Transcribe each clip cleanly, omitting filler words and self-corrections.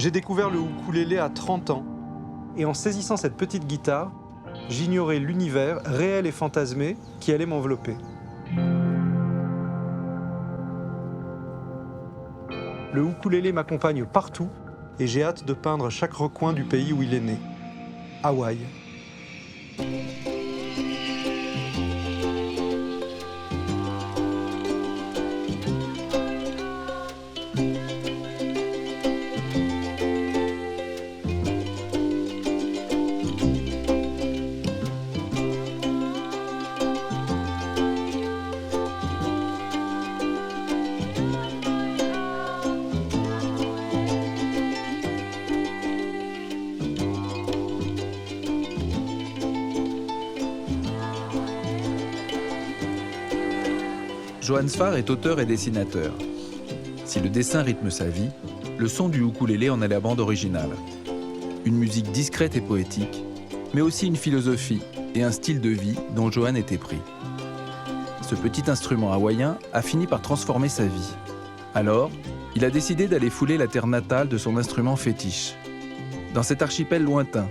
J'ai découvert le ukulélé à 30 ans, et en saisissant cette petite guitare, j'ignorais l'univers réel et fantasmé qui allait m'envelopper. Le ukulélé m'accompagne partout, et j'ai hâte de peindre chaque recoin du pays où il est né, Hawaï. Johann Sfar est auteur et dessinateur. Si le dessin rythme sa vie, le son du ukulélé en est la bande originale. Une musique discrète et poétique, mais aussi une philosophie et un style de vie dont Johann était pris. Ce petit instrument hawaïen a fini par transformer sa vie. Alors, il a décidé d'aller fouler la terre natale de son instrument fétiche. Dans cet archipel lointain,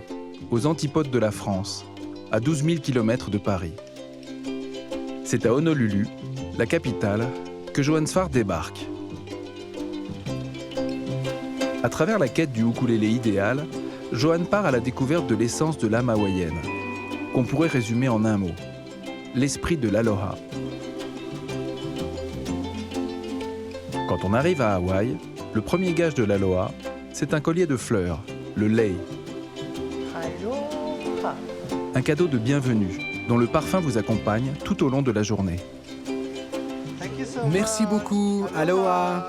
aux antipodes de la France, à 12 000 km de Paris. C'est à Honolulu, la capitale, que Johann Sfar débarque. À travers la quête du ukulélé idéal, Johann part à la découverte de l'essence de l'âme hawaïenne, qu'on pourrait résumer en un mot, l'esprit de l'aloha. Quand on arrive à Hawaï, le premier gage de l'aloha, c'est un collier de fleurs, le lei. Un cadeau de bienvenue, dont le parfum vous accompagne tout au long de la journée. Merci beaucoup. Aloha.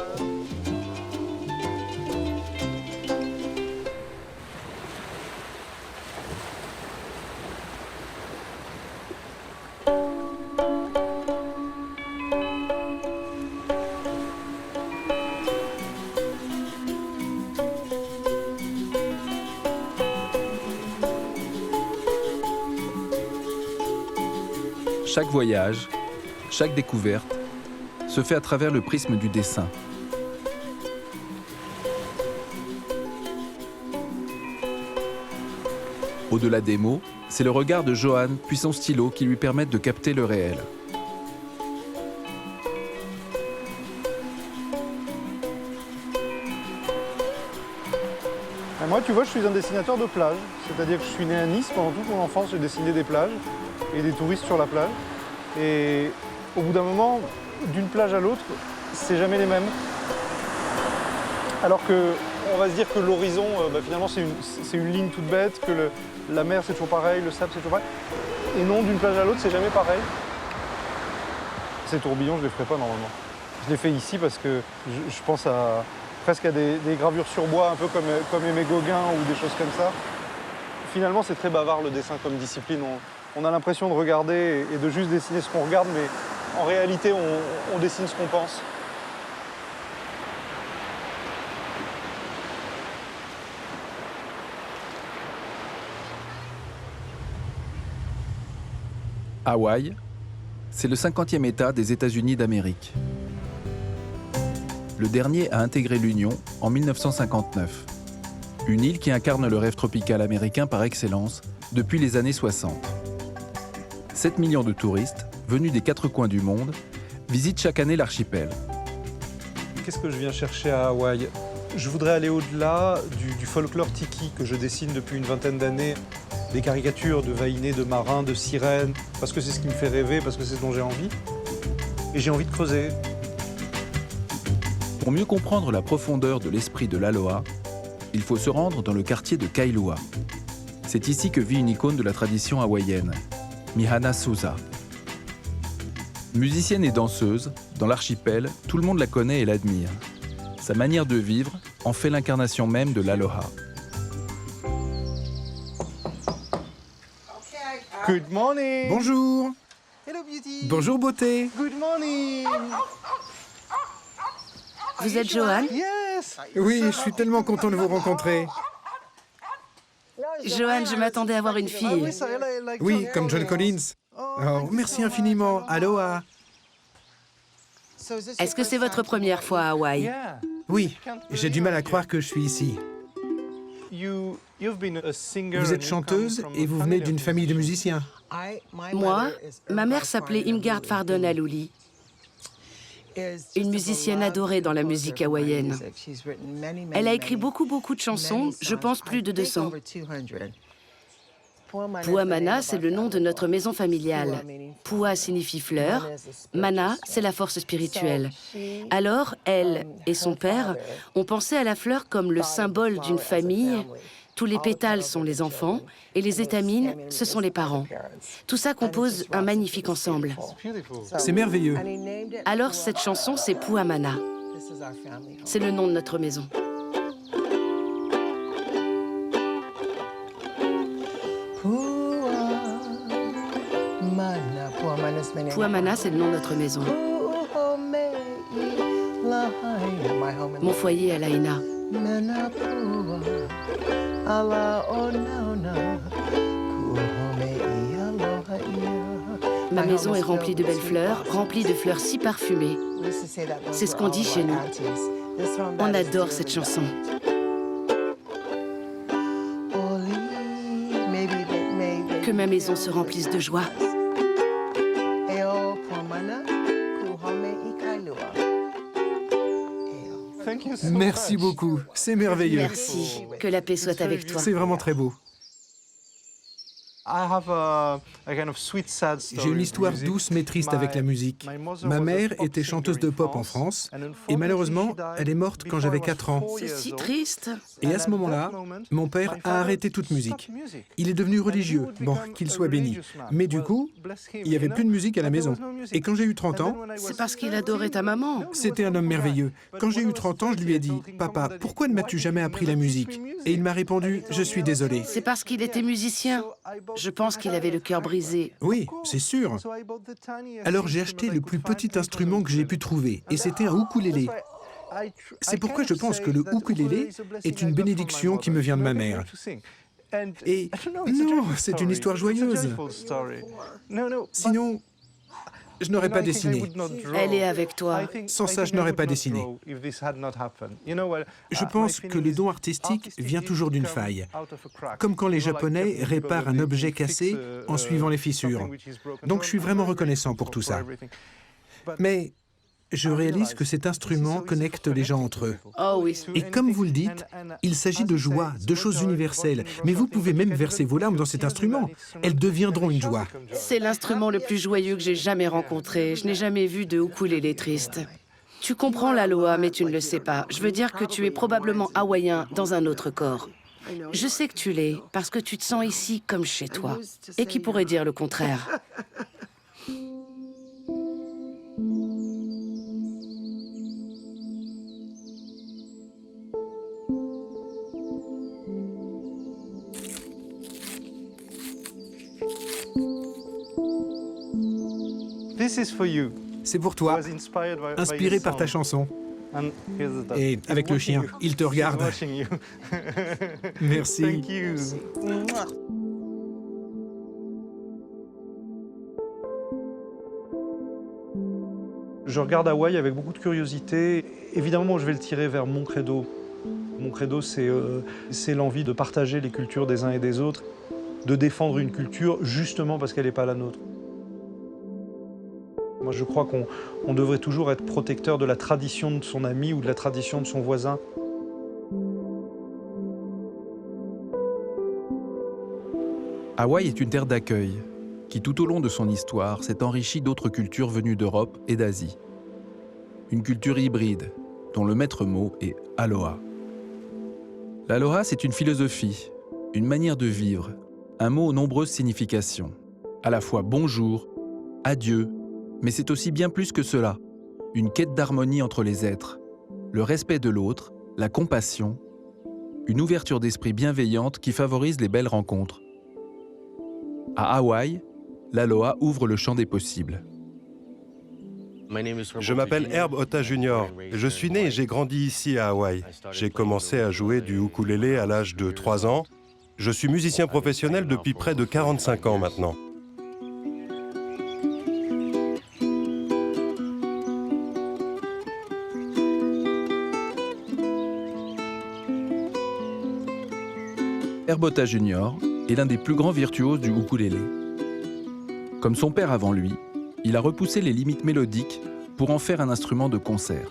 Chaque voyage, chaque découverte, se fait à travers le prisme du dessin. Au-delà des mots, c'est le regard de Johann puis son stylo qui lui permettent de capter le réel. Et moi, tu vois, je suis un dessinateur de plage. C'est-à-dire que je suis né à Nice. Pendant toute mon enfance, j'ai dessiné des plages et des touristes sur la plage. Et au bout d'un moment, d'une plage à l'autre, c'est jamais les mêmes. Alors que, on va se dire que l'horizon, finalement, c'est une ligne toute bête, que la mer, c'est toujours pareil, le sable, c'est toujours pareil. Et non, d'une plage à l'autre, c'est jamais pareil. Ces tourbillons, je ne les ferai pas normalement. Je les fais ici parce que je pense presque à des gravures sur bois, un peu comme Aimé Gauguin ou des choses comme ça. Finalement, c'est très bavard le dessin comme discipline. On a l'impression de regarder et de juste dessiner ce qu'on regarde, mais en réalité, on dessine ce qu'on pense. Hawaï, c'est le 50e État des États-Unis d'Amérique. Le dernier a intégré l'Union en 1959. Une île qui incarne le rêve tropical américain par excellence depuis les années 60. 7 millions de touristes, venus des 4 coins du monde, visitent chaque année l'archipel. Qu'est-ce que je viens chercher à Hawaï? Je voudrais aller au-delà du folklore tiki que je dessine depuis une vingtaine d'années, des caricatures de vaïnés, de marins, de sirènes, parce que c'est ce qui me fait rêver, parce que c'est ce dont j'ai envie. Et j'ai envie de creuser. Pour mieux comprendre la profondeur de l'esprit de l'aloha, il faut se rendre dans le quartier de Kailua. C'est ici que vit une icône de la tradition hawaïenne, Mihana Souza. Musicienne et danseuse, dans l'archipel, tout le monde la connaît et l'admire. Sa manière de vivre en fait l'incarnation même de l'aloha. Good morning. Bonjour. Hello beauty. Bonjour beauté. Good morning. Vous êtes Johann? Yes. Oui, je suis tellement content de vous rencontrer. Johann, je m'attendais à voir une fille. Oui, comme John Collins. Oh, merci infiniment. Aloha. Est-ce que c'est votre première fois à Hawaï? Oui, j'ai du mal à croire que je suis ici. Vous êtes chanteuse et vous venez d'une famille de musiciens. Moi, ma mère s'appelait Imgard Farden Alouli, une musicienne adorée dans la musique hawaïenne. Elle a écrit beaucoup de chansons, je pense plus de 200. Pua Mana, c'est le nom de notre maison familiale. Pua signifie fleur, Mana, c'est la force spirituelle. Alors, elle et son père ont pensé à la fleur comme le symbole d'une famille. Tous les pétales sont les enfants et les étamines, ce sont les parents. Tout ça compose un magnifique ensemble. C'est merveilleux. Alors, cette chanson, c'est Pua Mana. C'est le nom de notre maison. Pua Mana, c'est le nom de notre maison. Mon foyer à Lahaina. Ma maison est remplie de belles fleurs, remplie de fleurs si parfumées. C'est ce qu'on dit chez nous. On adore cette chanson. Que ma maison se remplisse de joie. Merci beaucoup, c'est merveilleux. Merci. Que la paix soit avec toi. C'est vraiment très beau. J'ai une histoire douce mais triste avec la musique. Ma mère était chanteuse de pop en France et malheureusement, elle est morte quand j'avais 4 ans. C'est si triste. Et à ce moment-là, mon père a arrêté toute musique. Il est devenu religieux, bon, qu'il soit béni. Mais du coup, il n'y avait plus de musique à la maison. Et quand j'ai eu 30 ans, C'est parce qu'il adorait ta maman. c'était un homme merveilleux. Quand j'ai eu 30 ans, je lui ai dit « Papa, pourquoi ne m'as-tu jamais appris la musique ?» Et il m'a répondu « Je suis désolé. » C'est parce qu'il était musicien. Je pense qu'il avait le cœur brisé. Oui, c'est sûr. Alors j'ai acheté le plus petit instrument que j'ai pu trouver, et c'était un ukulélé. C'est pourquoi je pense que le ukulélé est une bénédiction qui me vient de ma mère. Et non, c'est une histoire joyeuse. Sinon, je n'aurais pas dessiné. Elle est avec toi. Sans ça, je n'aurais pas dessiné. Je pense que le don artistique vient toujours d'une faille. Comme quand les Japonais réparent un objet cassé en suivant les fissures. Donc je suis vraiment reconnaissant pour tout ça. Mais je réalise que cet instrument connecte les gens entre eux. Oh oui. Et comme vous le dites, il s'agit de joie, de choses universelles. Mais vous pouvez même verser vos larmes dans cet instrument. Elles deviendront une joie. C'est l'instrument le plus joyeux que j'ai jamais rencontré. Je n'ai jamais vu de ukulélé triste. Tu comprends l'aloha, mais tu ne le sais pas. Je veux dire que tu es probablement hawaïen dans un autre corps. Je sais que tu l'es, parce que tu te sens ici comme chez toi. Et qui pourrait dire le contraire? C'est pour toi, inspiré par ta chanson. Et avec le chien, il te regarde. Merci. Je regarde Hawaï avec beaucoup de curiosité. Évidemment, je vais le tirer vers mon credo. Mon credo, c'est l'envie de partager les cultures des uns et des autres, de défendre une culture justement parce qu'elle n'est pas la nôtre. Moi, je crois qu'on devrait toujours être protecteur de la tradition de son ami ou de la tradition de son voisin. Hawaï est une terre d'accueil qui, tout au long de son histoire, s'est enrichie d'autres cultures venues d'Europe et d'Asie. Une culture hybride, dont le maître mot est aloha. L'aloha, c'est une philosophie, une manière de vivre, un mot aux nombreuses significations. À la fois bonjour, adieu, mais c'est aussi bien plus que cela. Une quête d'harmonie entre les êtres, le respect de l'autre, la compassion, une ouverture d'esprit bienveillante qui favorise les belles rencontres. À Hawaï, l'aloha ouvre le champ des possibles. Je m'appelle Herb Otta Jr. Je suis né et j'ai grandi ici à Hawaï. J'ai commencé à jouer du ukulélé à l'âge de 3 ans. Je suis musicien professionnel depuis près de 45 ans maintenant. Herbota Junior est l'un des plus grands virtuoses du ukulélé. Comme son père avant lui, il a repoussé les limites mélodiques pour en faire un instrument de concert.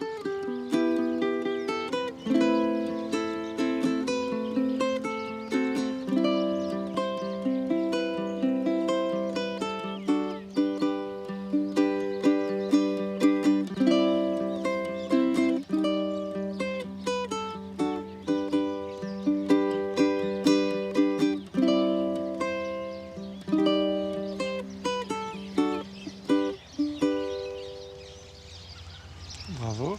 Bravo.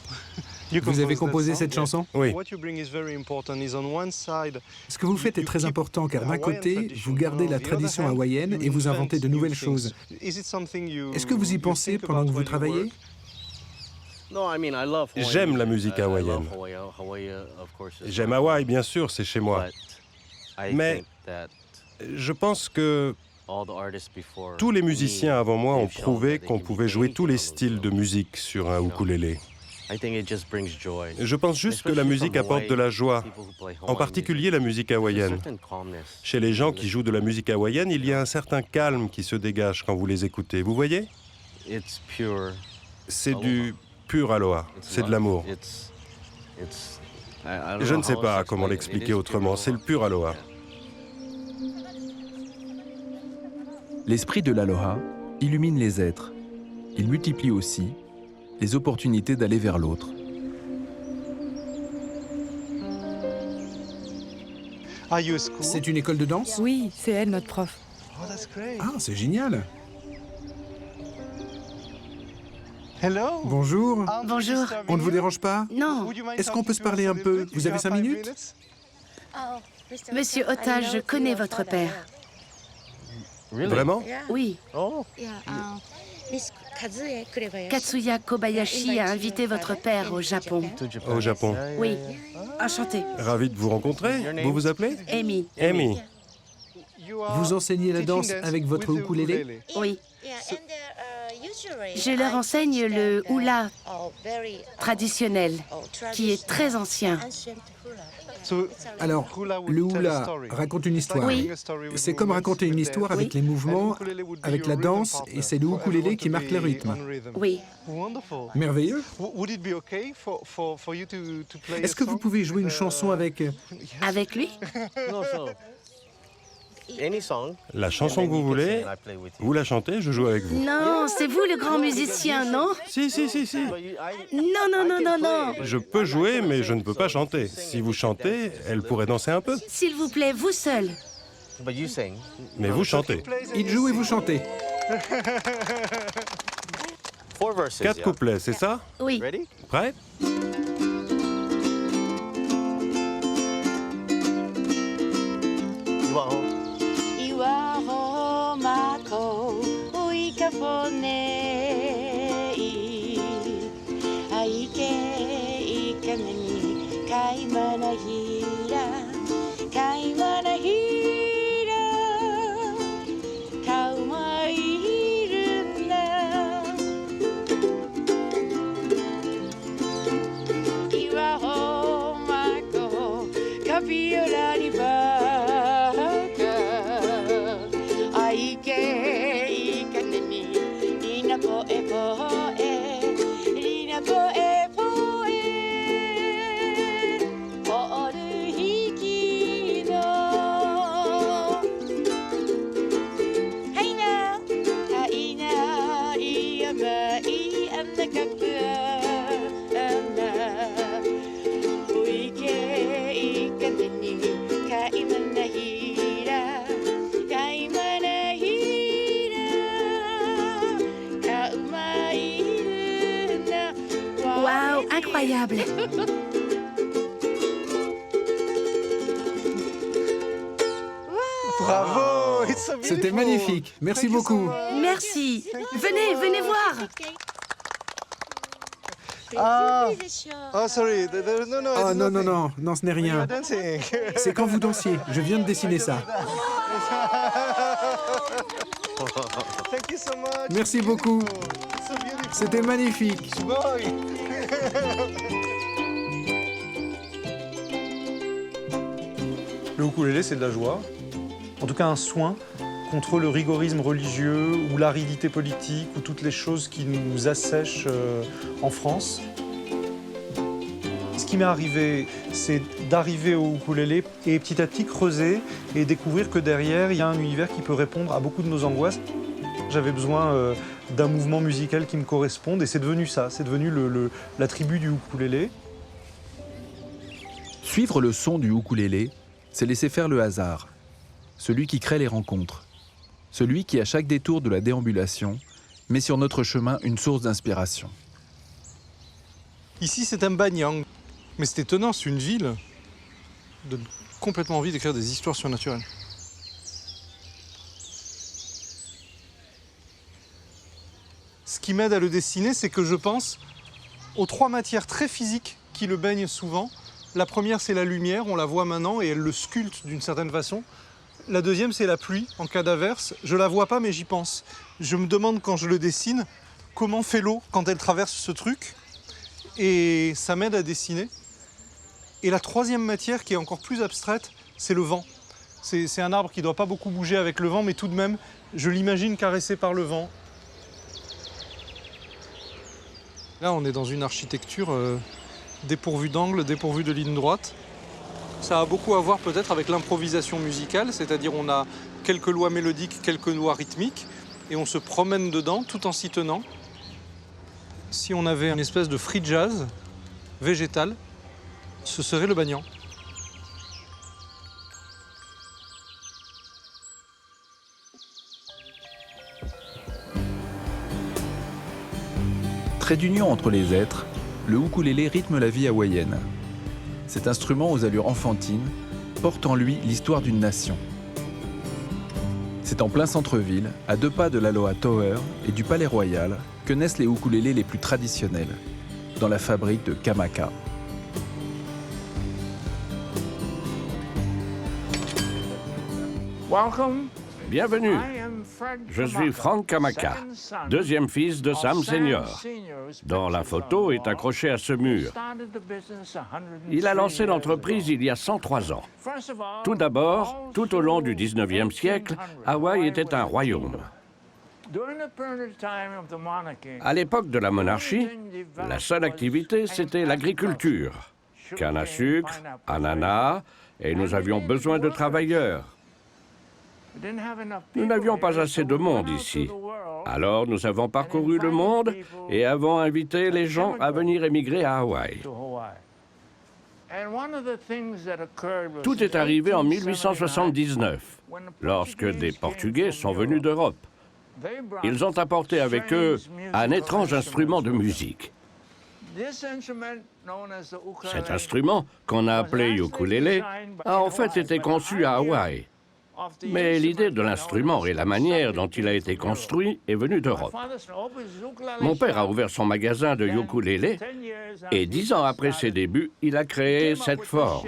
Vous avez composé cette chanson? Oui. Ce que vous faites est très important car d'un côté, vous gardez la tradition hawaïenne et vous inventez de nouvelles choses. Est-ce que vous y pensez pendant que vous travaillez? J'aime la musique hawaïenne. J'aime Hawaï, bien sûr, c'est chez moi. Mais je pense que tous les musiciens avant moi ont prouvé qu'on pouvait jouer tous les styles de musique sur un ukulélé. Je pense juste que la musique apporte de la joie, en particulier la musique hawaïenne. Chez les gens qui jouent de la musique hawaïenne, il y a un certain calme qui se dégage quand vous les écoutez. Vous voyez? C'est du pur aloha, c'est de l'amour. Je ne sais pas comment l'expliquer autrement, c'est le pur aloha. L'esprit de l'aloha illumine les êtres. Il multiplie aussi les opportunités d'aller vers l'autre. C'est une école de danse? Oui, c'est elle, notre prof. Ah, c'est génial. Hello. Bonjour. Bonjour. On ne vous dérange pas? Non, Est-ce qu'on peut se parler un peu? Vous avez 5 minutes? Monsieur Ota, je connais votre père. Vraiment? Oui, Katsuya Kobayashi a invité votre père au Japon. Au Japon. Oui, enchanté. Ravi de vous rencontrer. Vous vous appelez? Amy. Amy. Vous enseignez la danse avec votre ukulélé? Oui. Je leur enseigne le hula traditionnel, qui est très ancien. Alors, le hula raconte une histoire. Oui. C'est comme raconter une histoire avec les mouvements, avec la danse, et c'est le ukulélé qui marque le rythme. Oui. Merveilleux. Est-ce que vous pouvez jouer une chanson avec... Avec lui? La chanson que vous voulez, vous la chantez, je joue avec vous. Non, c'est vous le grand musicien, non? Si. Non. Je peux jouer, mais je ne peux pas chanter. Si vous chantez, elle pourrait danser un peu. S'il vous plaît, vous seul. Mais vous chantez. Il joue et vous chantez. 4 couplets, c'est ça? Oui. Prêt? Waouh, incroyable. Bravo. C'était magnifique. Merci beaucoup. Merci. Venez voir. Oh, sorry. Oh non, ce n'est rien. C'est quand vous dansiez. Je viens de dessiner ça. Merci beaucoup. C'était magnifique. Le ukulélé, c'est de la joie. En tout cas, un soin contre le rigorisme religieux ou l'aridité politique ou toutes les choses qui nous assèchent en France. Ce qui m'est arrivé, c'est d'arriver au ukulélé et petit à petit creuser et découvrir que derrière, il y a un univers qui peut répondre à beaucoup de nos angoisses. J'avais besoin d'un mouvement musical qui me corresponde et c'est devenu ça, c'est devenu la tribu du ukulélé. Suivre le son du ukulélé, c'est laisser faire le hasard, celui qui crée les rencontres, celui qui, à chaque détour de la déambulation, met sur notre chemin une source d'inspiration. Ici, c'est Mbanyang. Mais c'est étonnant, c'est une ville. Donne complètement envie d'écrire des histoires surnaturelles. Ce qui m'aide à le dessiner, c'est que je pense aux 3 matières très physiques qui le baignent souvent. La première, c'est la lumière, on la voit maintenant et elle le sculpte d'une certaine façon. La deuxième, c'est la pluie, en cas d'averse. Je la vois pas, mais j'y pense. Je me demande quand je le dessine, comment fait l'eau quand elle traverse ce truc. Et ça m'aide à dessiner. Et la troisième matière, qui est encore plus abstraite, c'est le vent. C'est un arbre qui ne doit pas beaucoup bouger avec le vent, mais tout de même, je l'imagine caressé par le vent. Là, on est dans une architecture dépourvue d'angle, dépourvue de ligne droite. Ça a beaucoup à voir peut-être avec l'improvisation musicale, c'est-à-dire on a quelques lois mélodiques, quelques lois rythmiques, et on se promène dedans tout en s'y tenant. Si on avait une espèce de free jazz végétal, ce serait le Banyan. Trait d'union entre les êtres, le ukulélé rythme la vie hawaïenne. Cet instrument aux allures enfantines porte en lui l'histoire d'une nation. C'est en plein centre-ville, à 2 pas de l'Aloha Tower et du Palais Royal, que naissent les ukulélés les plus traditionnels, dans la fabrique de Kamaka. Bienvenue. Je suis Frank Kamaka, 2e fils de Sam Senior, dont la photo est accrochée à ce mur. Il a lancé l'entreprise il y a 103 ans. Tout d'abord, tout au long du 19e siècle, Hawaï était un royaume. À l'époque de la monarchie, la seule activité, c'était l'agriculture. Canne à sucre, ananas, et nous avions besoin de travailleurs. Nous n'avions pas assez de monde ici. Alors nous avons parcouru le monde et avons invité les gens à venir émigrer à Hawaï. Tout est arrivé en 1879, lorsque des Portugais sont venus d'Europe. Ils ont apporté avec eux un étrange instrument de musique. Cet instrument, qu'on a appelé ukulélé, a en fait été conçu à Hawaï. Mais l'idée de l'instrument et la manière dont il a été construit est venue d'Europe. Mon père a ouvert son magasin de ukulélé et 10 ans après ses débuts, il a créé cette forme.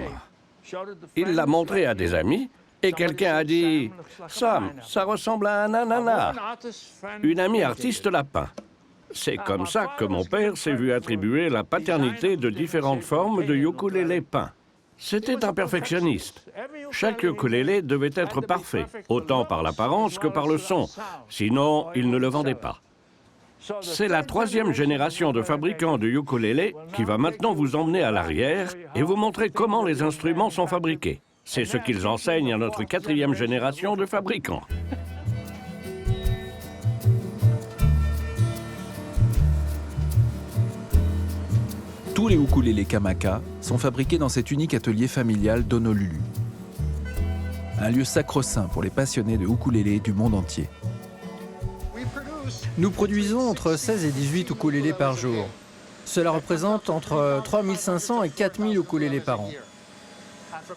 Il l'a montré à des amis et quelqu'un a dit « Sam, ça ressemble à un ananas ». Une amie artiste l'a peint. C'est comme ça que mon père s'est vu attribuer la paternité de différentes formes de ukulélé peints. C'était un perfectionniste. Chaque ukulélé devait être parfait, autant par l'apparence que par le son. Sinon, il ne le vendait pas. C'est la 3e génération de fabricants de ukulélé qui va maintenant vous emmener à l'arrière et vous montrer comment les instruments sont fabriqués. C'est ce qu'ils enseignent à notre 4e génération de fabricants. Tous les ukulélés Kamaka sont fabriqués dans cet unique atelier familial d'Honolulu. Un lieu sacro-saint pour les passionnés de ukulélé du monde entier. Nous produisons entre 16 et 18 ukulélés par jour. Cela représente entre 3500 et 4000 ukulélés par an.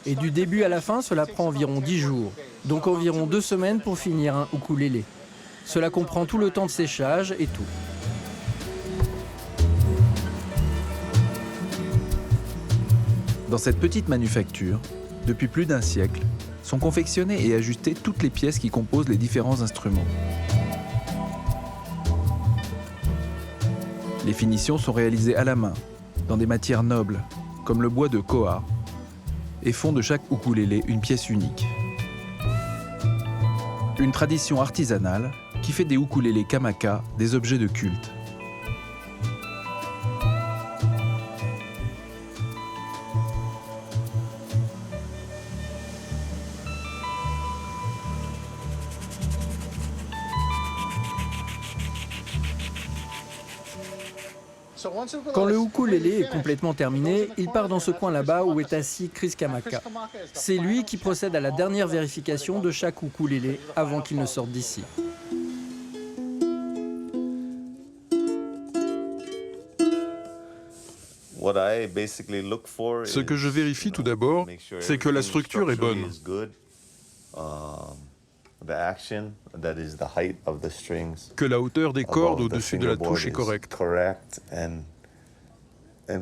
Et du début à la fin, cela prend environ 10 jours, donc environ 2 semaines pour finir un ukulélé. Cela comprend tout le temps de séchage et tout. Dans cette petite manufacture, depuis plus d'1 siècle, sont confectionnées et ajustées toutes les pièces qui composent les différents instruments. Les finitions sont réalisées à la main, dans des matières nobles, comme le bois de koa, et font de chaque ukulélé une pièce unique. Une tradition artisanale qui fait des ukulélés Kamaka des objets de culte. Quand le ukulélé est complètement terminé, il part dans ce coin là-bas où est assis Chris Kamaka. C'est lui qui procède à la dernière vérification de chaque ukulélé avant qu'il ne sorte d'ici. Ce que je vérifie tout d'abord, c'est que la structure est bonne. Que la hauteur des cordes au-dessus de la touche est correcte.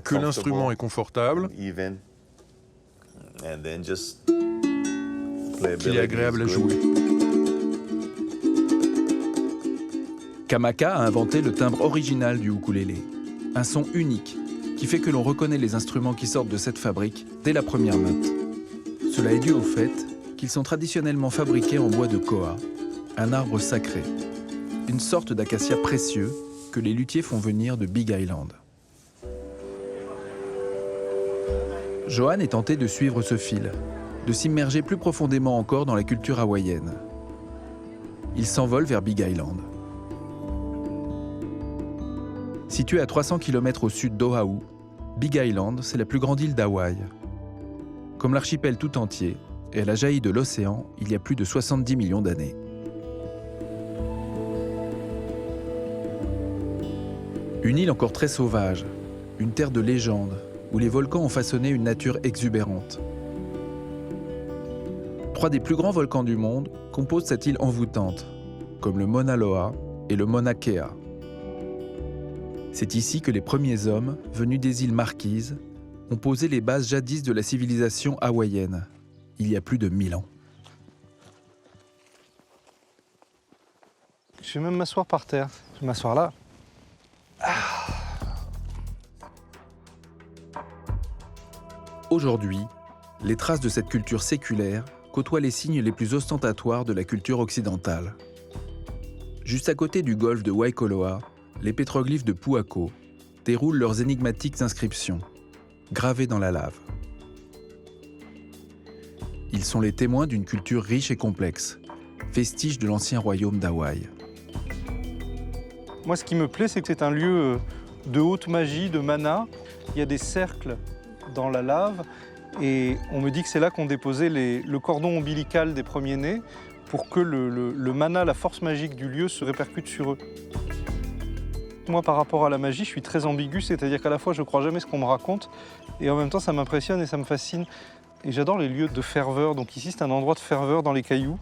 Que l'instrument est confortable. Qu'il est agréable à jouer. Kamaka a inventé le timbre original du ukulélé. Un son unique qui fait que l'on reconnaît les instruments qui sortent de cette fabrique dès la première note. Cela est dû au fait qu'ils sont traditionnellement fabriqués en bois de koa, un arbre sacré, une sorte d'acacia précieux que les luthiers font venir de Big Island. Johan est tenté de suivre ce fil, de s'immerger plus profondément encore dans la culture hawaïenne. Il s'envole vers Big Island. Située à 300 km au sud d'Oahu, Big Island, c'est la plus grande île d'Hawaï. Comme l'archipel tout entier, elle a jailli de l'océan il y a plus de 70 millions d'années. Une île encore très sauvage, une terre de légende, où les volcans ont façonné une nature exubérante. 3 des plus grands volcans du monde composent cette île envoûtante, comme le Mauna Loa et le Mauna Kea. C'est ici que les premiers hommes, venus des îles Marquises, ont posé les bases jadis de la civilisation hawaïenne, il y a plus de 1000 ans. Je vais même m'asseoir par terre. Je vais m'asseoir là. Aujourd'hui, les traces de cette culture séculaire côtoient les signes les plus ostentatoires de la culture occidentale. Juste à côté du golfe de Waikoloa, les pétroglyphes de Puako déroulent leurs énigmatiques inscriptions, gravées dans la lave. Ils sont les témoins d'une culture riche et complexe, vestige de l'ancien royaume d'Hawaï. Moi, ce qui me plaît, c'est que c'est un lieu de haute magie, de mana. Il y a des cercles dans la lave et on me dit que c'est là qu'ont déposé le cordon ombilical des premiers-nés pour que le mana, la force magique du lieu se répercute sur eux. Moi, par rapport à la magie, je suis très ambigu, c'est-à-dire qu'à la fois, je ne crois jamais ce qu'on me raconte et en même temps, ça m'impressionne et ça me fascine. Et j'adore les lieux de ferveur. Donc ici, c'est un endroit de ferveur dans les cailloux.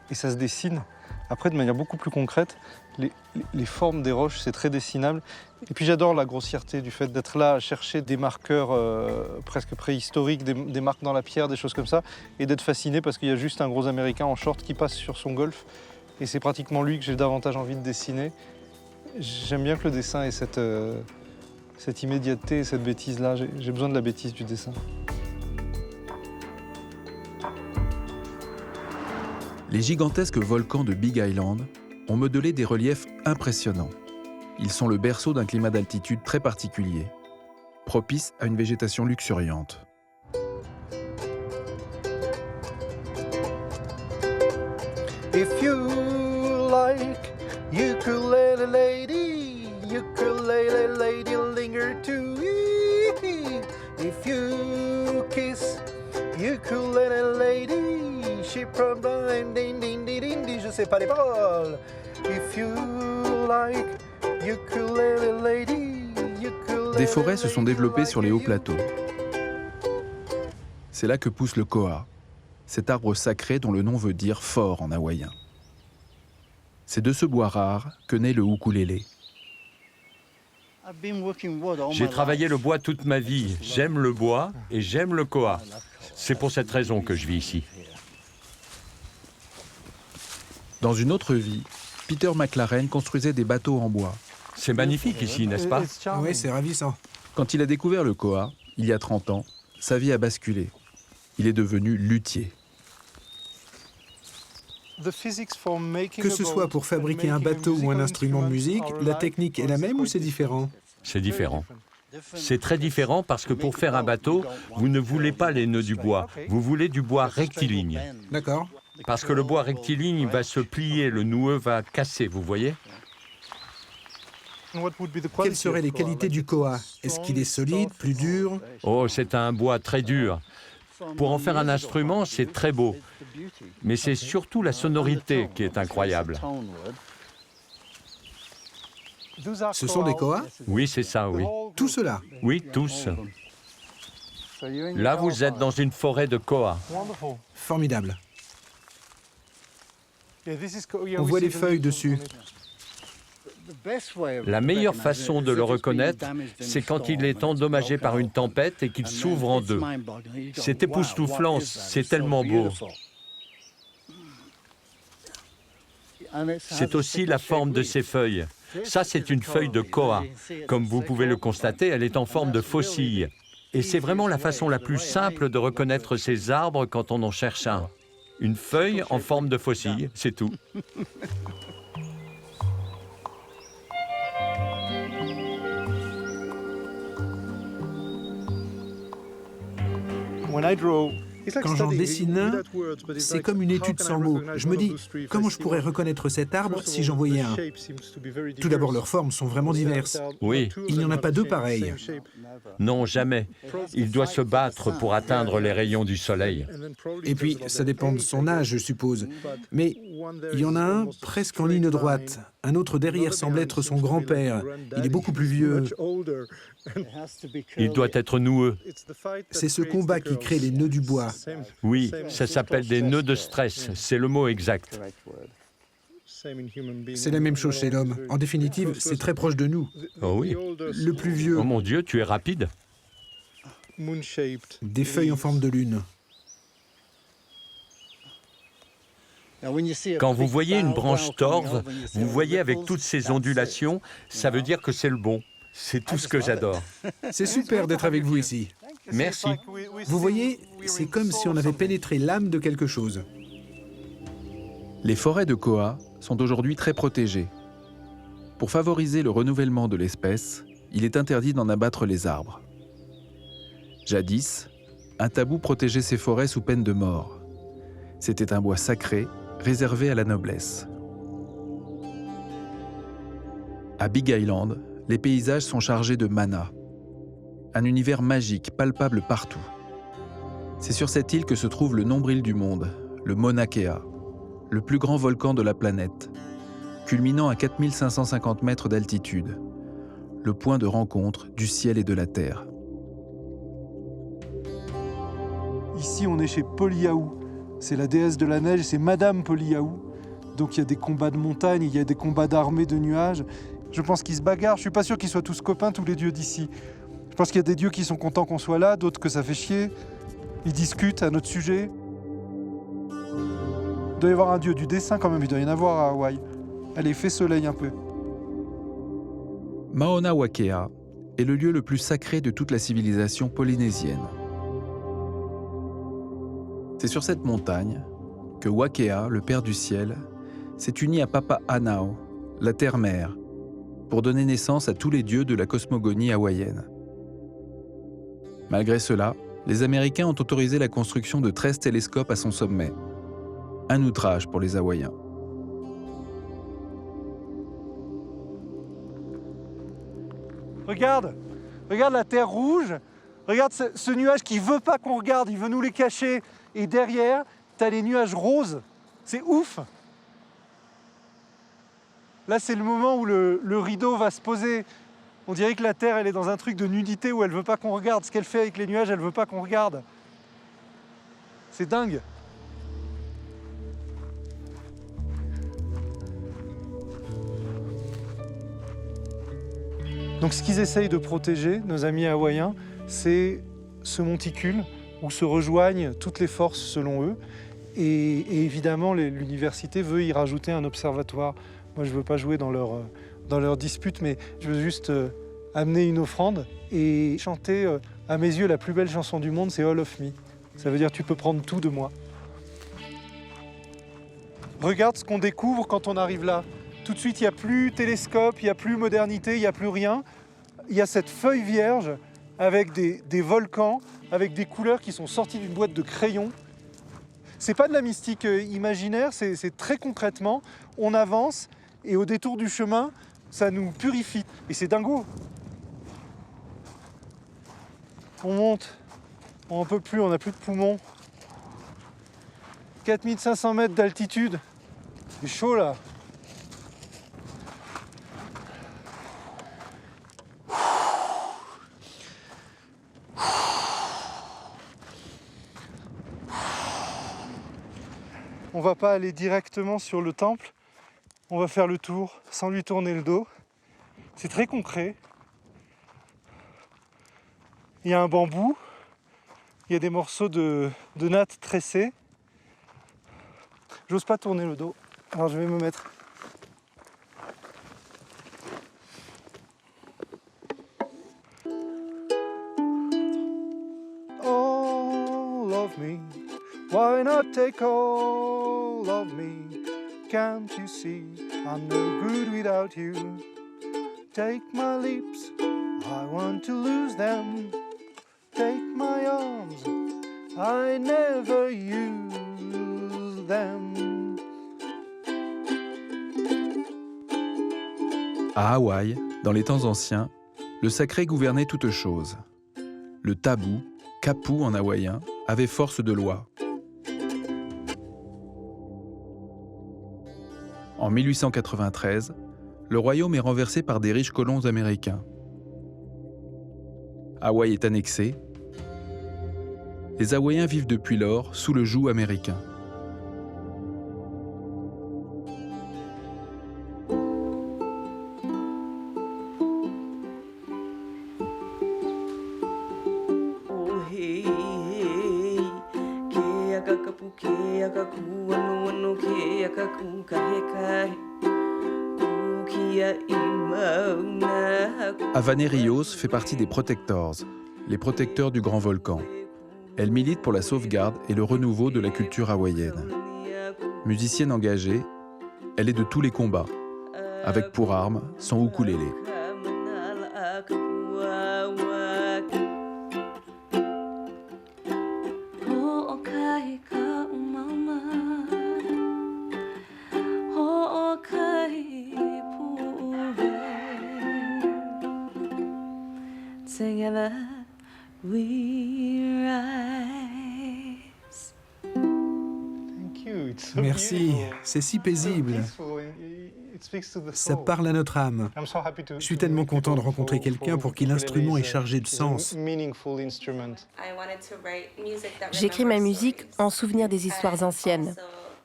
Et ça se dessine. Après, de manière beaucoup plus concrète, les formes des roches, c'est très dessinable. Et puis j'adore la grossièreté du fait d'être là à chercher des marqueurs presque préhistoriques, des marques dans la pierre, des choses comme ça, et d'être fasciné parce qu'il y a juste un gros Américain en short qui passe sur son golf. Et c'est pratiquement lui que j'ai davantage envie de dessiner. J'aime bien que le dessin ait cette immédiateté et cette bêtise-là. J'ai besoin de la bêtise du dessin. Les gigantesques volcans de Big Island ont modelé des reliefs impressionnants. Ils sont le berceau d'un climat d'altitude très particulier, propice à une végétation luxuriante. If you like ukulele lady, ukulele lady linger too. If you kiss ukulele lady, she probably ding ding ding ding ding. Je sais pas les paroles. If you like ukulele lady, ukulele. Des forêts se sont développées sur les hauts plateaux. C'est là que pousse le koa, cet arbre sacré dont le nom veut dire fort en hawaïen. C'est de ce bois rare que naît le ukulélé. J'ai travaillé le bois toute ma vie. J'aime le bois et j'aime le koa. C'est pour cette raison que je vis ici. Dans une autre vie, Peter McLaren construisait des bateaux en bois. C'est magnifique ici, n'est-ce pas? Oui, c'est ravissant. Quand il a découvert le koa, il y a 30 ans, sa vie a basculé. Il est devenu luthier. Que ce soit pour fabriquer un bateau ou un instrument de musique, la technique est la même ou c'est différent? C'est différent. C'est très différent parce que pour faire un bateau, vous ne voulez pas les nœuds du bois, vous voulez du bois rectiligne. D'accord. Parce que le bois rectiligne va se plier, le noueux va casser, vous voyez? Quelles seraient les qualités du koa? Est-ce qu'il est solide, plus dur? Oh, c'est un bois très dur. Pour en faire un instrument, c'est très beau. Mais c'est surtout la sonorité qui est incroyable. Ce sont des koas? Oui, c'est ça, oui. Tout cela? Oui, tous. Là, vous êtes dans une forêt de koa. Formidable. On voit les feuilles dessus. La meilleure façon de le reconnaître, c'est quand il est endommagé par une tempête et qu'il s'ouvre en deux. C'est époustouflant, c'est tellement beau. C'est aussi la forme de ses feuilles. Ça, c'est une feuille de koa. Comme vous pouvez le constater, elle est en forme de faucille. Et c'est vraiment la façon la plus simple de reconnaître ces arbres quand on en cherche un. Une feuille en forme de faucille, c'est tout. Quand j'en dessine un, c'est comme une étude sans mots. Je me dis, comment je pourrais reconnaître cet arbre si j'en voyais un? Tout d'abord, leurs formes sont vraiment diverses. Oui. Il n'y en a pas deux pareilles. Non, jamais. Il doit se battre pour atteindre les rayons du soleil. Et puis, ça dépend de son âge, je suppose. Mais il y en a un presque en ligne droite. Un autre derrière semble être son grand-père. Il est beaucoup plus vieux. Il doit être noueux. C'est ce combat qui crée les nœuds du bois. Oui, ça s'appelle des nœuds de stress. C'est le mot exact. C'est la même chose chez l'homme. En définitive, c'est très proche de nous. Oh oui. Le plus vieux, Oh mon Dieu, tu es rapide. des feuilles en forme de lune. Quand vous voyez une branche torve, vous voyez avec toutes ces ondulations, ça veut dire que c'est le bon. C'est tout ce que j'adore. C'est super d'être avec vous ici. Merci. Vous voyez, c'est comme si on avait pénétré l'âme de quelque chose. Les forêts de koa sont aujourd'hui très protégées. Pour favoriser le renouvellement de l'espèce, il est interdit d'en abattre les arbres. Jadis, un tabou protégeait ces forêts sous peine de mort. C'était un bois sacré, réservé à la noblesse. À Big Island, les paysages sont chargés de mana, un univers magique palpable partout. C'est sur cette île que se trouve le nombril du monde, le Mauna Kea, le plus grand volcan de la planète, culminant à 4550 mètres d'altitude, le point de rencontre du ciel et de la terre. Ici, on est chez Poliahu. C'est la déesse de la neige, c'est Madame Poliahu. Donc il y a des combats de montagne, il y a des combats d'armées de nuages. Je pense qu'ils se bagarrent. Je suis pas sûr qu'ils soient tous copains, tous les dieux d'ici. Je pense qu'il y a des dieux qui sont contents qu'on soit là, d'autres que ça fait chier. Ils discutent à notre sujet. Il doit y avoir un dieu du dessin quand même, il doit y en avoir à Hawaï. Allez, fais soleil un peu. Mauna Wakea est le lieu le plus sacré de toute la civilisation polynésienne. C'est sur cette montagne que Wakea, le père du ciel, s'est uni à Papa Anao, la terre-mère, pour donner naissance à tous les dieux de la cosmogonie hawaïenne. Malgré cela, les Américains ont autorisé la construction de 13 télescopes à son sommet. Un outrage pour les Hawaïens. Regarde la terre rouge. Regarde ce nuage qui veut pas qu'on regarde, il veut nous les cacher. Et derrière, t'as les nuages roses. C'est ouf. Là, c'est le moment où le rideau va se poser. On dirait que la Terre, elle est dans un truc de nudité où elle veut pas qu'on regarde. Ce qu'elle fait avec les nuages, elle veut pas qu'on regarde. C'est dingue. Donc ce qu'ils essayent de protéger, nos amis hawaïens, c'est ce monticule où se rejoignent toutes les forces selon eux. Et évidemment, l'université veut y rajouter un observatoire. Moi, je ne veux pas jouer dans leur dispute, mais je veux juste amener une offrande et chanter À mes yeux, la plus belle chanson du monde, c'est All of Me. Ça veut dire tu peux prendre tout de moi. Regarde ce qu'on découvre quand on arrive là. Tout de suite, il n'y a plus télescope, il n'y a plus modernité, il n'y a plus rien. Il y a cette feuille vierge avec des volcans, avec des couleurs qui sont sorties d'une boîte de crayons. C'est pas de la mystique imaginaire, c'est très concrètement, on avance et au détour du chemin, ça nous purifie. Et c'est dingo. On monte, on n'en peut plus, on n'a plus de poumons. 4500 mètres d'altitude, c'est chaud là. On va pas aller directement sur le temple, on va faire le tour sans lui tourner le dos. C'est très concret. Il y a un bambou, il y a des morceaux de natte tressée. J'ose pas tourner le dos, alors je vais me mettre. All of me, why not take all of me? Can't you see I'm no good without you? Take my lips, I want to lose them. Take my arms, I never use them. À Hawaï, dans les temps anciens, le sacré gouvernait toute chose. Le tabou, kapu en hawaïen, avait force de loi. En 1893, le royaume est renversé par des riches colons américains. Hawaï est annexé. Les Hawaïens vivent depuis lors sous le joug américain. Avanée Rios fait partie des Protectors, les protecteurs du grand volcan. Elle milite pour la sauvegarde et le renouveau de la culture hawaïenne. Musicienne engagée, elle est de tous les combats, avec pour arme son ukulélé. Merci, c'est si paisible. Ça parle à notre âme. Je suis tellement content de rencontrer quelqu'un pour qui l'instrument est chargé de sens. J'écris ma musique en souvenir des histoires anciennes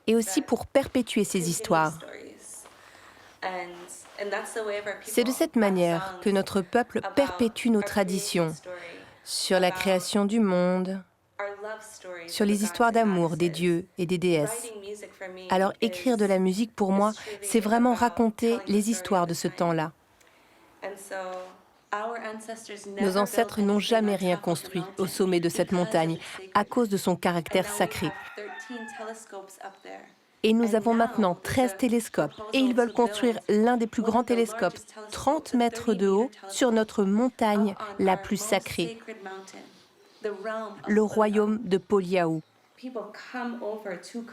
et aussi pour perpétuer ces histoires. C'est de cette manière que notre peuple perpétue nos traditions sur la création du monde, sur les histoires d'amour des dieux et des déesses. Alors écrire de la musique pour moi, c'est vraiment raconter les histoires de ce temps-là. Nos ancêtres n'ont jamais rien construit au sommet de cette montagne à cause de son caractère sacré. Et nous avons maintenant 13 télescopes et ils veulent construire l'un des plus grands télescopes, 30 mètres de haut, sur notre montagne la plus sacrée, le royaume de Poliahu.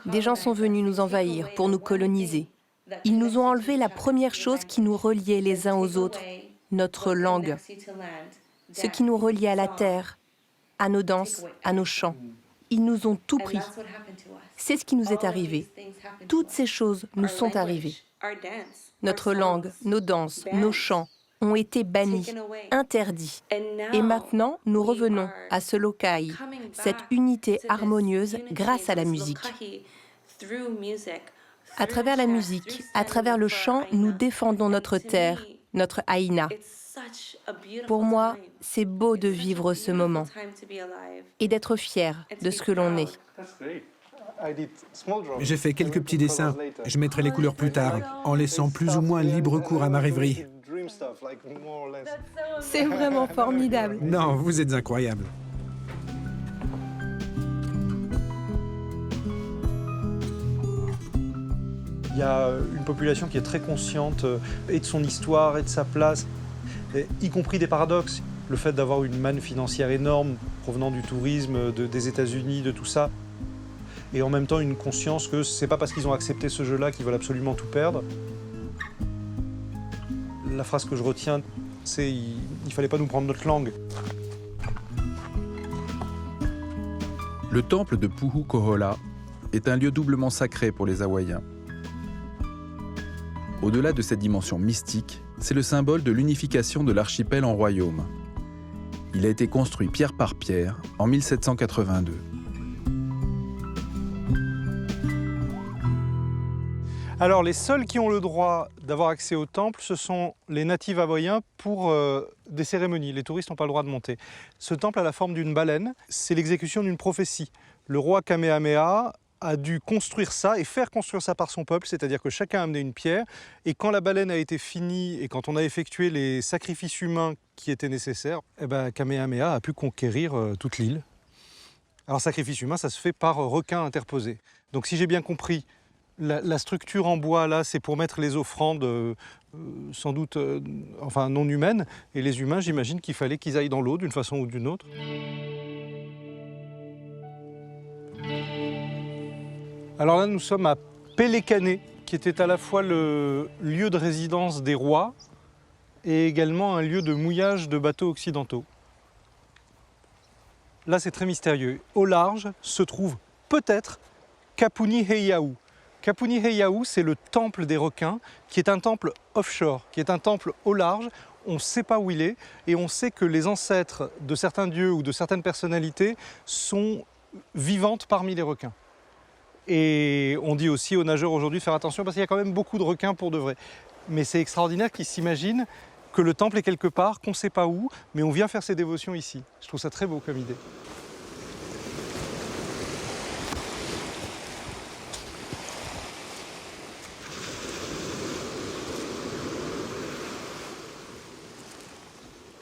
Des gens sont venus nous envahir pour nous coloniser. Ils nous ont enlevé la première chose qui nous reliait les uns aux autres, notre langue, ce qui nous reliait à la terre, à nos danses, à nos chants. Ils nous ont tout pris. C'est ce qui nous est arrivé. Toutes ces choses nous sont arrivées. Notre langue, nos danses, nos chants ont été bannis, interdits. Et maintenant, nous revenons à ce lokai, cette unité harmonieuse grâce à la musique. À travers la musique, à travers le chant, nous défendons notre terre, notre Aïna. Pour moi, c'est beau de vivre ce moment et d'être fier de ce que l'on est. J'ai fait quelques petits dessins. Je mettrai les couleurs plus tard, en laissant plus ou moins libre cours à ma rêverie. C'est vraiment formidable. Non, vous êtes incroyable. Il y a une population qui est très consciente et de son histoire et de sa place, y compris des paradoxes. Le fait d'avoir une manne financière énorme provenant du tourisme, des États-Unis, de tout ça, et en même temps une conscience que c'est pas parce qu'ils ont accepté ce jeu-là qu'ils veulent absolument tout perdre. La phrase que je retiens, c'est il fallait pas nous prendre notre langue. Le temple de Pu'u Kohola est un lieu doublement sacré pour les Hawaïens. Au-delà de cette dimension mystique, c'est le symbole de l'unification de l'archipel en royaume. Il a été construit pierre par pierre en 1782. Alors, les seuls qui ont le droit d'avoir accès au temple, ce sont les natifs hawaïens pour des cérémonies. Les touristes n'ont pas le droit de monter. Ce temple a la forme d'une baleine. C'est l'exécution d'une prophétie. Le roi Kamehameha a dû construire ça et faire construire ça par son peuple, c'est-à-dire que chacun a amené une pierre, et quand la baleine a été finie et quand on a effectué les sacrifices humains qui étaient nécessaires, Kamehameha a pu conquérir toute l'île. Alors sacrifice humain, ça se fait par requin interposé. Donc si j'ai bien compris, la structure en bois là, c'est pour mettre les offrandes sans doute non humaines, et les humains, j'imagine qu'il fallait qu'ils aillent dans l'eau d'une façon ou d'une autre. Alors là, nous sommes à Pelekane, qui était à la fois le lieu de résidence des rois et également un lieu de mouillage de bateaux occidentaux. Là, c'est très mystérieux. Au large se trouve peut-être Kapuni Heiau. Kapuni Heiau, c'est le temple des requins, qui est un temple offshore, qui est un temple au large. On ne sait pas où il est, et on sait que les ancêtres de certains dieux ou de certaines personnalités sont vivantes parmi les requins. Et on dit aussi aux nageurs aujourd'hui de faire attention parce qu'il y a quand même beaucoup de requins pour de vrai. Mais c'est extraordinaire qu'ils s'imaginent que le temple est quelque part, qu'on ne sait pas où, mais on vient faire ses dévotions ici. Je trouve ça très beau comme idée.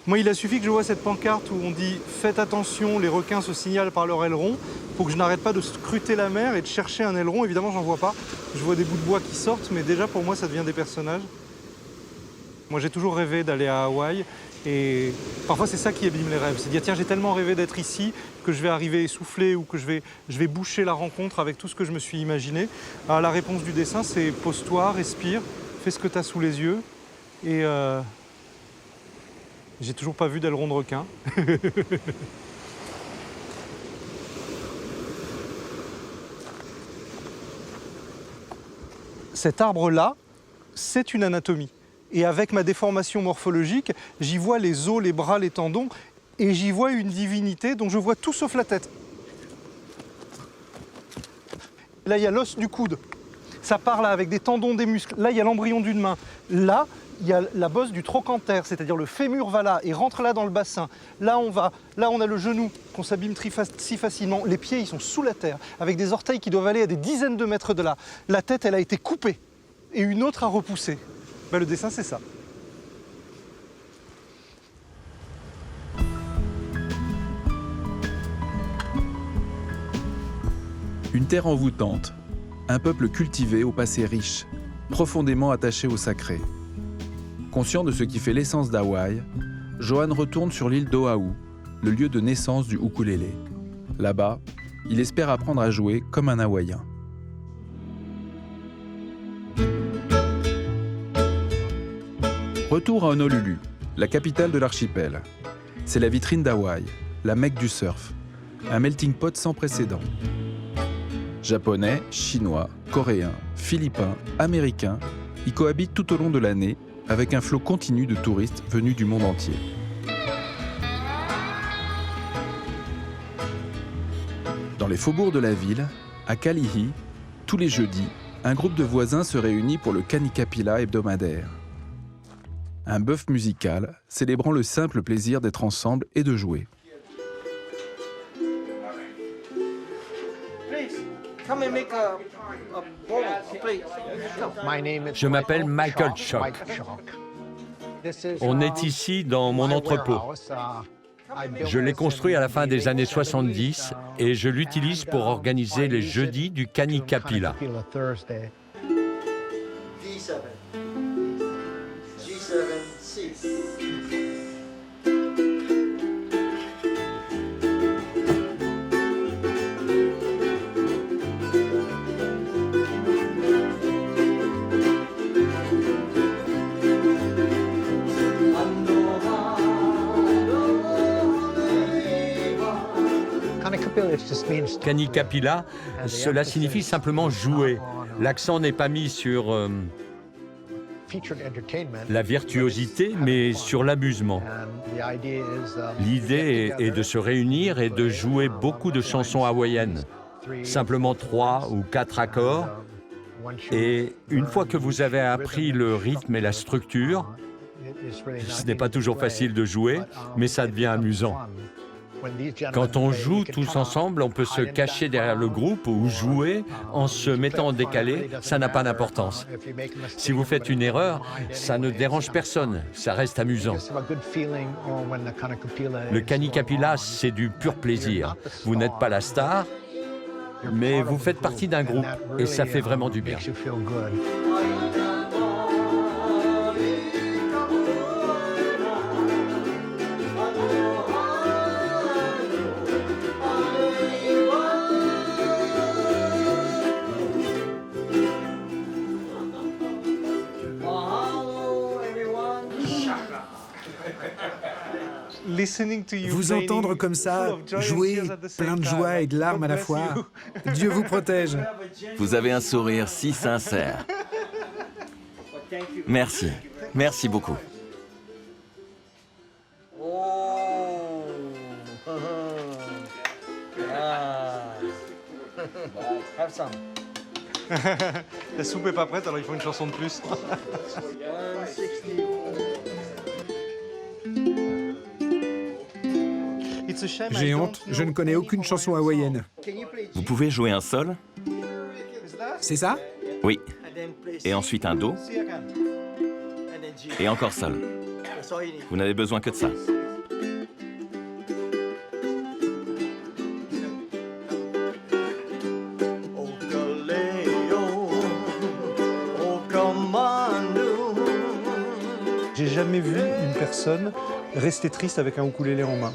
Moi, il a suffi que je vois cette pancarte où on dit « Faites attention, les requins se signalent par leur aileron » pour que je n'arrête pas de scruter la mer et de chercher un aileron. Évidemment, j'en vois pas. Je vois des bouts de bois qui sortent, mais déjà, pour moi, ça devient des personnages. Moi, j'ai toujours rêvé d'aller à Hawaï et parfois, c'est ça qui abîme les rêves. C'est dire « Tiens, j'ai tellement rêvé d'être ici que je vais arriver essoufflé ou que je vais boucher la rencontre avec tout ce que je me suis imaginé. » Alors, la réponse du dessin, c'est « Pose-toi, respire, fais ce que tu as sous les yeux. » Et j'ai toujours pas vu d'aileron de requin. Cet arbre-là, c'est une anatomie. Et avec ma déformation morphologique, j'y vois les os, les bras, les tendons, et j'y vois une divinité dont je vois tout sauf la tête. Là, il y a l'os du coude. Ça part là avec des tendons, des muscles. Là, il y a l'embryon d'une main. Là, il y a la bosse du trochanter, c'est-à-dire le fémur va là et rentre là dans le bassin. Là, on a le genou qu'on s'abîme si facilement. Les pieds, ils sont sous la terre, avec des orteils qui doivent aller à des dizaines de mètres de là. La tête, elle a été coupée et une autre a repoussé. Le dessin, c'est ça. Une terre envoûtante, un peuple cultivé au passé riche, profondément attaché au sacré. Conscient de ce qui fait l'essence d'Hawaï, Johan retourne sur l'île d'Oahu, le lieu de naissance du ukulélé. Là-bas, il espère apprendre à jouer comme un Hawaïen. Retour à Honolulu, la capitale de l'archipel. C'est la vitrine d'Hawaï, la Mecque du surf, un melting pot sans précédent. Japonais, Chinois, Coréens, Philippins, Américains y cohabitent tout au long de l'année avec un flot continu de touristes venus du monde entier. Dans les faubourgs de la ville, à Kalihi, tous les jeudis, un groupe de voisins se réunit pour le Kanikapila hebdomadaire. Un bœuf musical célébrant le simple plaisir d'être ensemble et de jouer. Je m'appelle Michael Chock. On est ici dans mon entrepôt. Je l'ai construit à la fin des années 70 et je l'utilise pour organiser les jeudis du Kanikapila. Kanikapila, cela signifie simplement jouer. L'accent n'est pas mis sur la virtuosité, mais sur l'amusement. L'idée est de se réunir et de jouer beaucoup de chansons hawaïennes. Simplement 3 ou 4 accords. Et une fois que vous avez appris le rythme et la structure, ce n'est pas toujours facile de jouer, mais ça devient amusant. Quand on joue tous ensemble, on peut se cacher derrière le groupe ou jouer en se mettant en décalé, ça n'a pas d'importance. Si vous faites une erreur, ça ne dérange personne, ça reste amusant. Le Kanikapila, c'est du pur plaisir. Vous n'êtes pas la star, mais vous faites partie d'un groupe et ça fait vraiment du bien. Vous entendre comme ça, jouer, plein de joie et de larmes à la fois, Dieu vous protège. Vous avez un sourire si sincère. Merci. Merci beaucoup. La soupe est pas prête, alors il faut une chanson de plus. J'ai honte, je ne connais aucune chanson hawaïenne. Vous pouvez jouer un sol? C'est ça? Oui. Et ensuite un do. Et encore sol. Vous n'avez besoin que de ça. J'ai jamais vu une personne rester triste avec un ukulélé en main.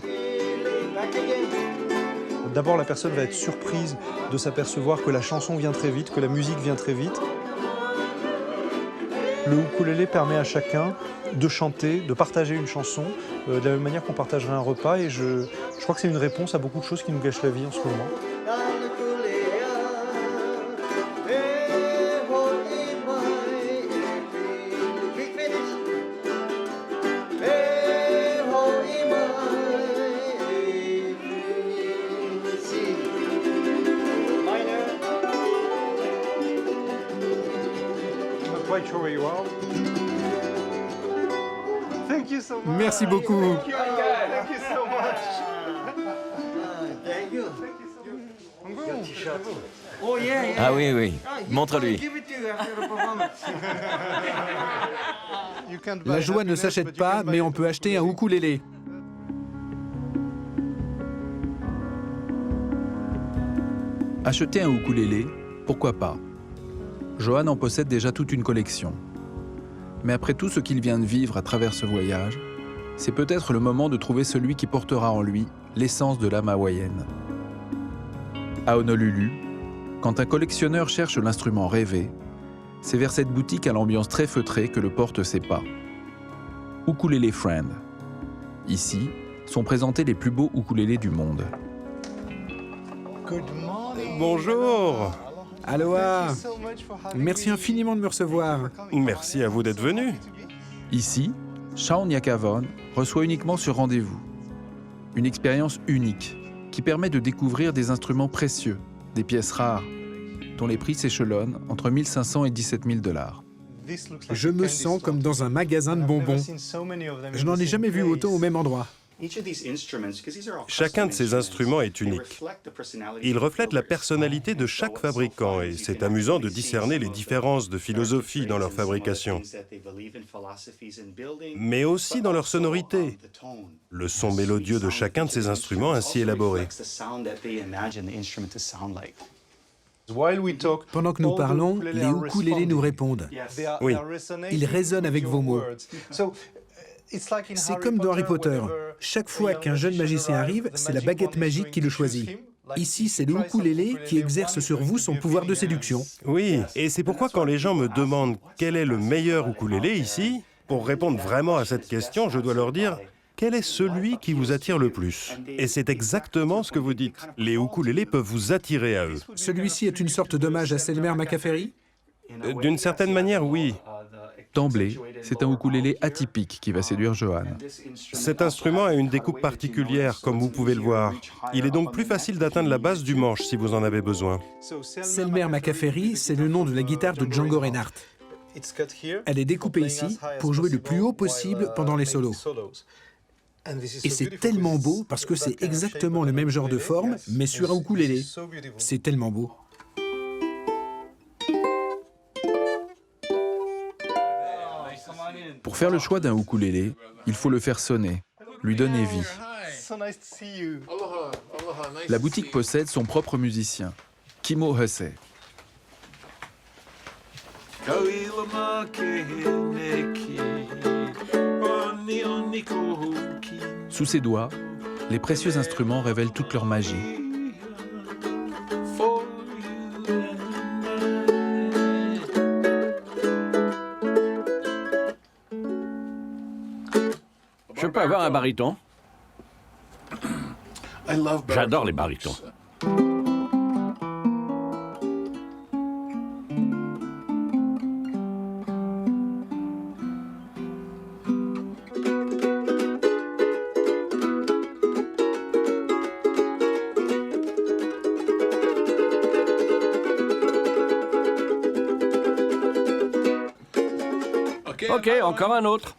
D'abord, la personne va être surprise de s'apercevoir que la chanson vient très vite, que la musique vient très vite. Le ukulélé permet à chacun de chanter, de partager une chanson de la même manière qu'on partagerait un repas. Et je crois que c'est une réponse à beaucoup de choses qui nous gâchent la vie en ce moment. Merci beaucoup. Ah oui, oui. Montre-lui. La joie ne s'achète pas, mais on peut acheter un ukulélé. Acheter un ukulélé, pourquoi pas? Johan en possède déjà toute une collection. Mais après tout ce qu'il vient de vivre à travers ce voyage, c'est peut-être le moment de trouver celui qui portera en lui l'essence de l'âme hawaïenne. À Honolulu, quand un collectionneur cherche l'instrument rêvé, c'est vers cette boutique à l'ambiance très feutrée que le porte ses pas. Ukulele Friend. Ici sont présentés les plus beaux ukulélés du monde. Bonjour. Aloha. Merci infiniment de me recevoir. Merci à vous d'être venu. Ici, Shaun Yakavon reçoit uniquement sur rendez-vous. Une expérience unique qui permet de découvrir des instruments précieux, des pièces rares, dont les prix s'échelonnent entre 1 500 et 17 000 $. Je me sens comme dans un magasin de bonbons. Je n'en ai jamais vu autant au même endroit. Chacun de ces instruments est unique. Ils reflètent la personnalité de chaque fabricant et c'est amusant de discerner les différences de philosophie dans leur fabrication, mais aussi dans leur sonorité, le son mélodieux de chacun de ces instruments ainsi élaborés. Pendant que nous parlons, les ukulélés nous répondent. Oui. Ils résonnent avec vos mots. C'est comme dans Harry Potter. Chaque fois qu'un jeune magicien arrive, c'est la baguette magique qui le choisit. Ici, c'est le ukulélé qui exerce sur vous son pouvoir de séduction. Oui, et c'est pourquoi quand les gens me demandent quel est le meilleur ukulélé ici, pour répondre vraiment à cette question, je dois leur dire quel est celui qui vous attire le plus. Et c'est exactement ce que vous dites. Les ukulélés peuvent vous attirer à eux. Celui-ci est une sorte d'hommage à Selmer Makaferi? D'une certaine manière, oui. D'emblée, c'est un ukulélé atypique qui va séduire Johan. Cet instrument a une découpe particulière, comme vous pouvez le voir. Il est donc plus facile d'atteindre la base du manche si vous en avez besoin. Selmer Makaferi, c'est le nom de la guitare de Django Reinhardt. Elle est découpée ici pour jouer le plus haut possible pendant les solos. Et c'est tellement beau parce que c'est exactement le même genre de forme, mais sur un ukulélé. C'est tellement beau. Pour faire le choix d'un ukulélé, il faut le faire sonner, lui donner vie. La boutique possède son propre musicien, Kimo Hesse. Sous ses doigts, les précieux instruments révèlent toute leur magie. Je peux avoir un baryton? J'adore les barytons. Ok, encore un autre.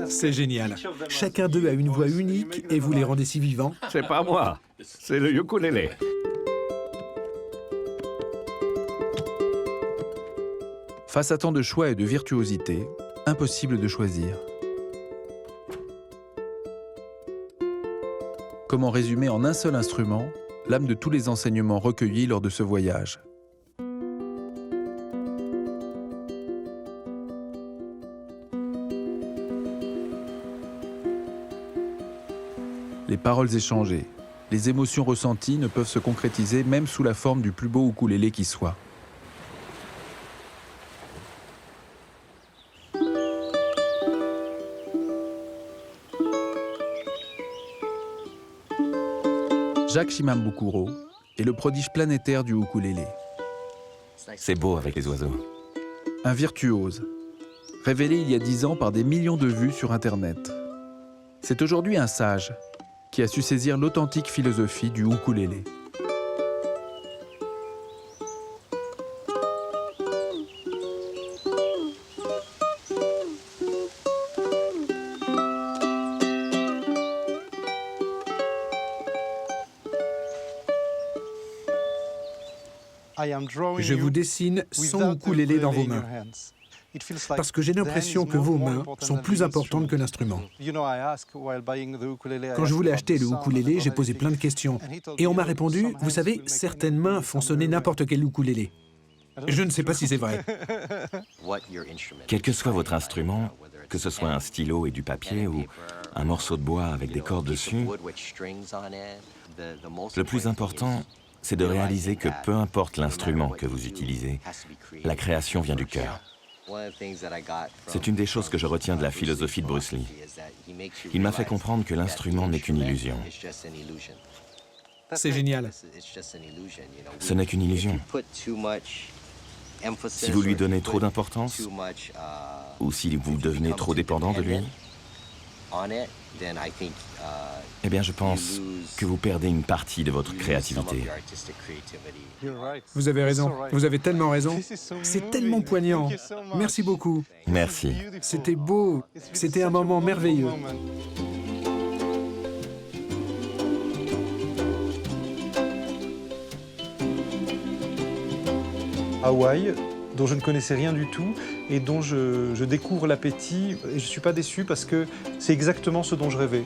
C'est génial. Chacun d'eux a une voix unique et vous les rendez si vivants. C'est pas moi, c'est le ukulélé. Face à tant de choix et de virtuosité, impossible de choisir. Comment résumer en un seul instrument l'âme de tous les enseignements recueillis lors de ce voyage? Les paroles échangées, les émotions ressenties ne peuvent se concrétiser même sous la forme du plus beau ukulélé qui soit. Jacques Shimabukuro est le prodige planétaire du ukulélé. C'est beau avec les oiseaux. Un virtuose, révélé il y a 10 ans par des millions de vues sur Internet. C'est aujourd'hui un sage qui a su saisir l'authentique philosophie du ukulélé. Je vous dessine 100 ukulélés dans vos mains. Parce que j'ai l'impression que vos mains sont plus importantes que l'instrument. Quand je voulais acheter le ukulélé, j'ai posé plein de questions. Et on m'a répondu, vous savez, certaines mains font sonner n'importe quel ukulélé. Je ne sais pas si c'est vrai. Quel que soit votre instrument, que ce soit un stylo et du papier ou un morceau de bois avec des cordes dessus, le plus important, c'est de réaliser que peu importe l'instrument que vous utilisez, la création vient du cœur. C'est une des choses que je retiens de la philosophie de Bruce Lee. Il m'a fait comprendre que l'instrument n'est qu'une illusion. C'est génial. Ce n'est qu'une illusion. Si vous lui donnez trop d'importance, ou si vous devenez trop dépendant de lui, eh bien je pense que vous perdez une partie de votre créativité. Vous avez raison, vous avez tellement raison. C'est tellement poignant. Merci beaucoup. Merci. C'était beau, c'était un moment merveilleux. Hawaï, dont je ne connaissais rien du tout et dont je découvre l'appétit. Et je ne suis pas déçu parce que c'est exactement ce dont je rêvais.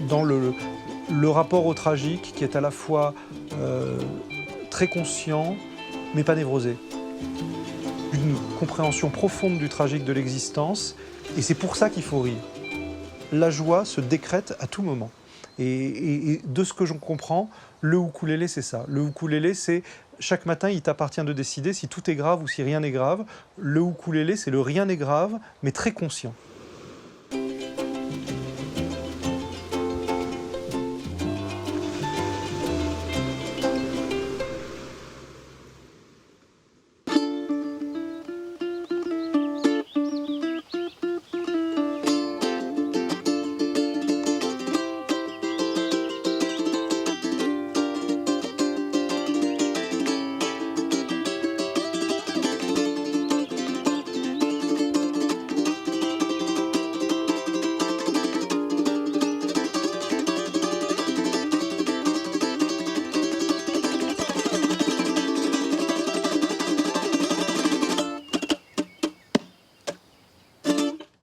Dans le rapport au tragique qui est à la fois très conscient mais pas névrosé. Une compréhension profonde du tragique de l'existence et c'est pour ça qu'il faut rire. La joie se décrète à tout moment. Et de ce que j'en comprends, le ukulélé, c'est ça. Le ukulélé, c'est chaque matin, il t'appartient de décider si tout est grave ou si rien n'est grave. Le ukulélé, c'est le rien n'est grave, mais très conscient.